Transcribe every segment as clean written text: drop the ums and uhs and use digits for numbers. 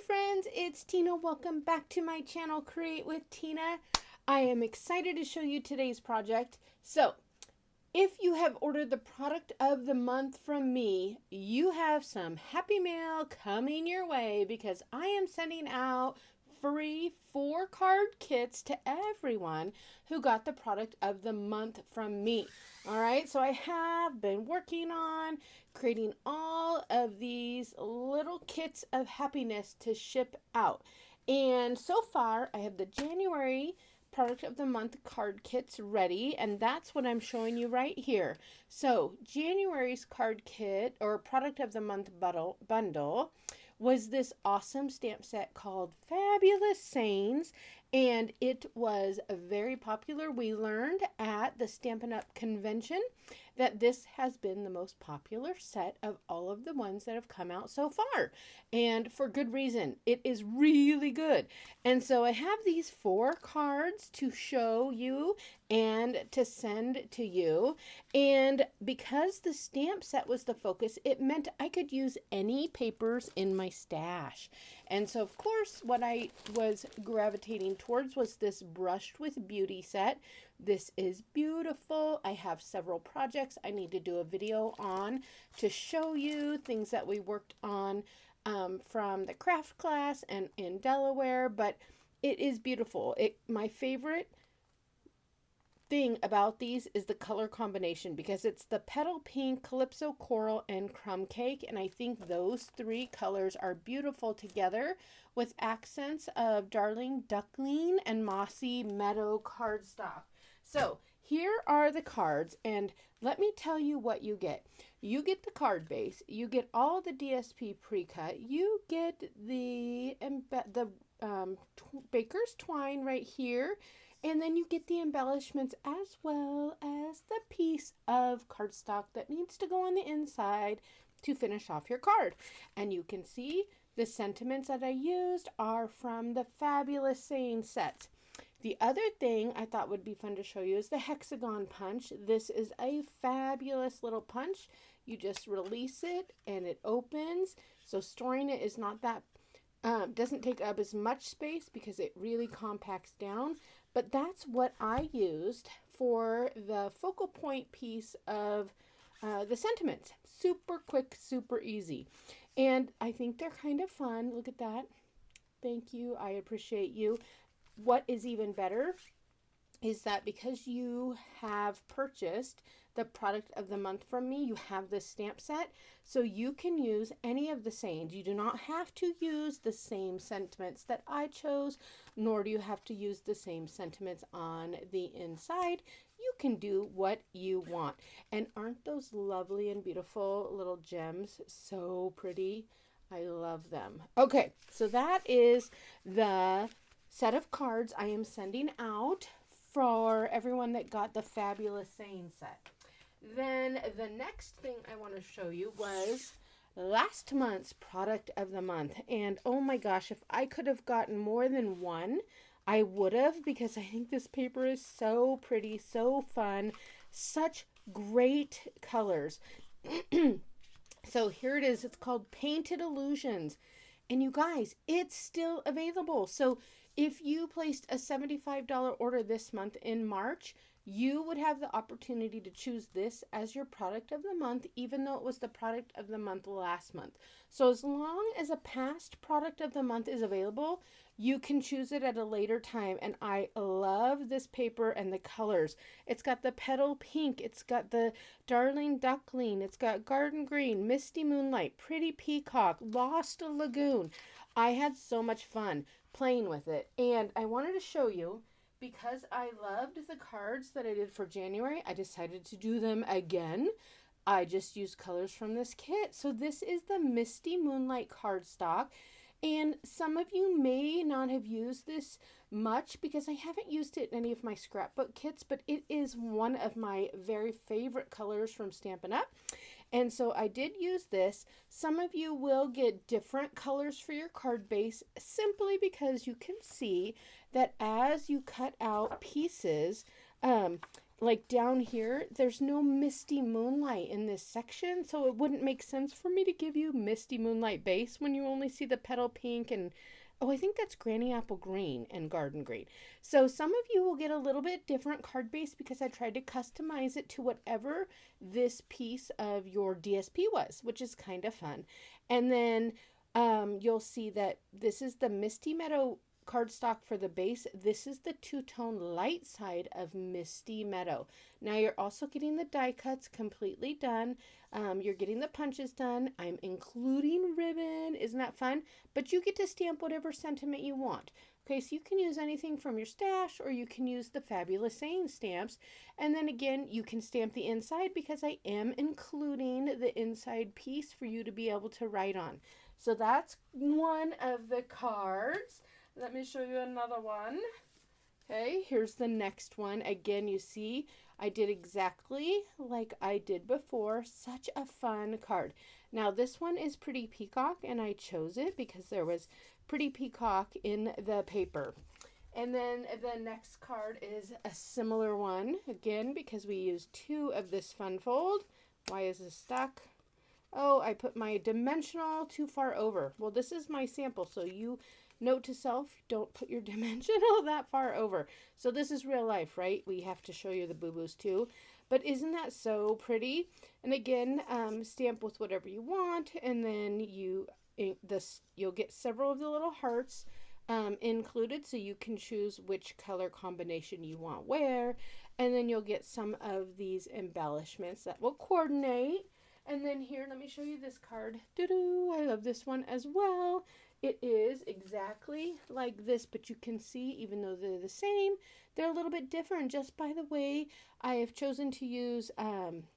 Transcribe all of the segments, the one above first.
friends, it's Tina. Welcome back to my channel, Create with Tina. I am excited to show you today's project. So, if you have ordered the product of the month from me, you have some happy mail coming your way because I am sending out free 4 card kits to everyone who got the product of the month from me. All right, so I have been working on creating all of these little kits of happiness to ship out. And so far, I have the January product of the month card kits ready, and that's what I'm showing you right here. So January's card kit or product of the month bundle was this awesome stamp set called Fabulous Sayings, and it was very popular. We learned at the Stampin' Up! Convention that this has been the most popular set of all of the ones that have come out so far, and for good reason. It is really good. And so I have these 4 cards to show you and to send to you, and because the stamp set was the focus, it meant I could use any papers in my stash. And so of course what I was gravitating towards was this Brushed with Beauty set. This is beautiful. I have several projects I need to do a video on to show you things that we worked on from the craft class and in Delaware, but it is beautiful. My favorite thing about these is the color combination because it's the Petal Pink, Calypso Coral, and Crumb Cake, and I think those 3 colors are beautiful together with accents of Darling Duckling and Mossy Meadow cardstock. So here are the cards, and let me tell you what you get. You get the card base, you get all the DSP pre-cut, you get the baker's twine right here, and then you get the embellishments as well as the piece of cardstock that needs to go on the inside to finish off your card. And you can see the sentiments that I used are from the Fabulous Saying sets. The other thing I thought would be fun to show you is the hexagon punch. This is a fabulous little punch. You just release it and it opens. So storing it is not that, doesn't take up as much space because it really compacts down. But that's what I used for the focal point piece of the sentiments. Super quick, super easy. And I think they're kind of fun. Look at that. Thank you. I appreciate you. What is even better is that because you have purchased the product of the month from me, you have this stamp set, so you can use any of the sayings. You do not have to use the same sentiments that I chose, nor do you have to use the same sentiments on the inside. You can do what you want. And aren't those lovely and beautiful little gems so pretty? I love them. Okay, so that is the set of cards I am sending out for everyone that got the Fabulous Saying set. Then the next thing I want to show you was last month's product of the month. And oh my gosh, if I could have gotten more than one, I would have, because I think this paper is so pretty, so fun, such great colors. So here it is. It's called Painted Illusions. And you guys, it's still available. So if you placed a $75 order this month in March, you would have the opportunity to choose this as your product of the month, even though it was the product of the month last month. So as long as a past product of the month is available, you can choose it at a later time. And I love this paper and the colors. It's got the Petal Pink, it's got the Darling Duckling, it's got Garden Green, Misty Moonlight, Pretty Peacock, Lost Lagoon. I had so much fun playing with it, and I wanted to show you because I loved the cards that I did for January. I decided to do them again. I just used colors from this kit. So this is the Misty Moonlight cardstock, and some of you may not have used this much because I haven't used it in any of my scrapbook kits, but it is one of my very favorite colors from Stampin' Up! And so I did use this. Some of you will get different colors for your card base simply because you can see that as you cut out pieces, like down here, there's no misty moonlight in this section, so it wouldn't make sense for me to give you misty moonlight base when you only see the petal pink and oh, I think that's granny apple green and garden green. So some of you will get a little bit different card base because I tried to customize it to whatever this piece of your DSP was, which is kind of fun. And then you'll see that this is the Misty Meadow cardstock for the base. This is the two-tone light side of Misty Meadow. Now you're also getting the die cuts completely done. You're getting the punches done. I'm including ribbon. Isn't that fun? But you get to stamp whatever sentiment you want. Okay, so you can use anything from your stash or you can use the Fabulous Saying stamps. And then again, you can stamp the inside because I am including the inside piece for you to be able to write on. So that's one of the cards. Let me show you another one. Okay, here's the next one. Again, you see, I did exactly like I did before. Such a fun card. Now, this one is Pretty Peacock, and I chose it because there was Pretty Peacock in the paper. And then the next card is a similar one, again, because we used two of this fun fold. Why is this stuck? Oh, I put my dimensional too far over. Well, this is my sample, so you note to self, don't put your dimensional that far over. So this is real life, right? We have to show you the boo-boos too. But isn't that so pretty? And again, stamp with whatever you want, and then you'll get several of the little hearts included, so you can choose which color combination you want where. And then you'll get some of these embellishments that will coordinate. And then here, let me show you this card. Doo-doo! I love this one as well. It is exactly like this, but you can see, even though they're the same, they're a little bit different just by the way I have chosen to use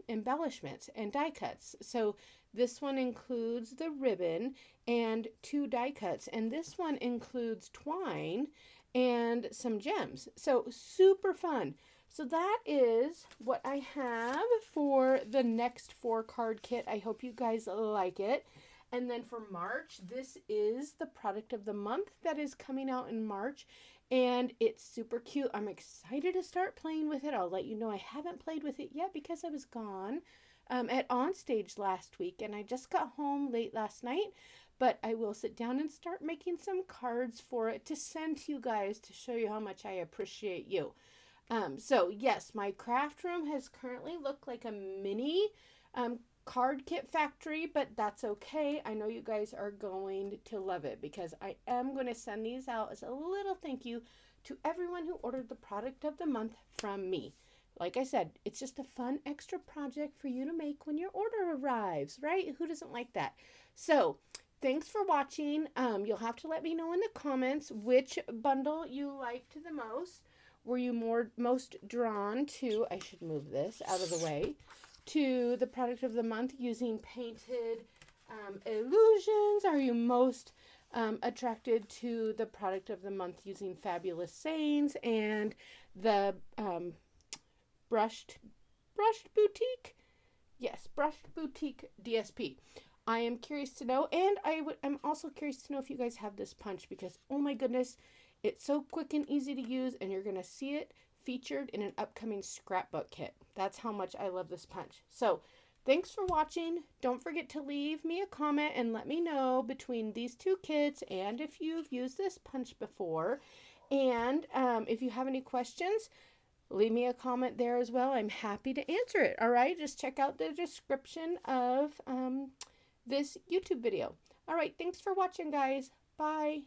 embellishments and die cuts. So this one includes the ribbon and two die cuts, and this one includes twine and some gems. So super fun. So that is what I have for the next 4-card kit. I hope you guys like it. And then for March, this is the product of the month that is coming out in March. And it's super cute. I'm excited to start playing with it. I'll let you know I haven't played with it yet because I was gone at Onstage last week. And I just got home late last night. But I will sit down and start making some cards for it to send to you guys to show you how much I appreciate you. So yes, my craft room has currently looked like a mini card kit factory, but that's okay. I know you guys are going to love it because I am going to send these out as a little thank you to everyone who ordered the product of the month from me. Like I said, it's just a fun extra project for you to make when your order arrives, right? Who doesn't like that? So thanks for watching. You'll have to let me know in the comments which bundle you liked the most. Were you most drawn to, I should move this out of the way, to the product of the month using painted illusions? Are you most attracted to the product of the month using Fabulous Sayings and the brushed boutique? Yes, brushed boutique DSP. I am curious to know, and I'm also curious to know if you guys have this punch because, oh my goodness, it's so quick and easy to use, and you're going to see it featured in an upcoming scrapbook kit. That's how much I love this punch. So thanks for watching. Don't forget to leave me a comment and let me know between these two kits and if you've used this punch before. And if you have any questions, leave me a comment there as well. I'm happy to answer it. All right, just check out the description of this YouTube video. All right, thanks for watching, guys. Bye.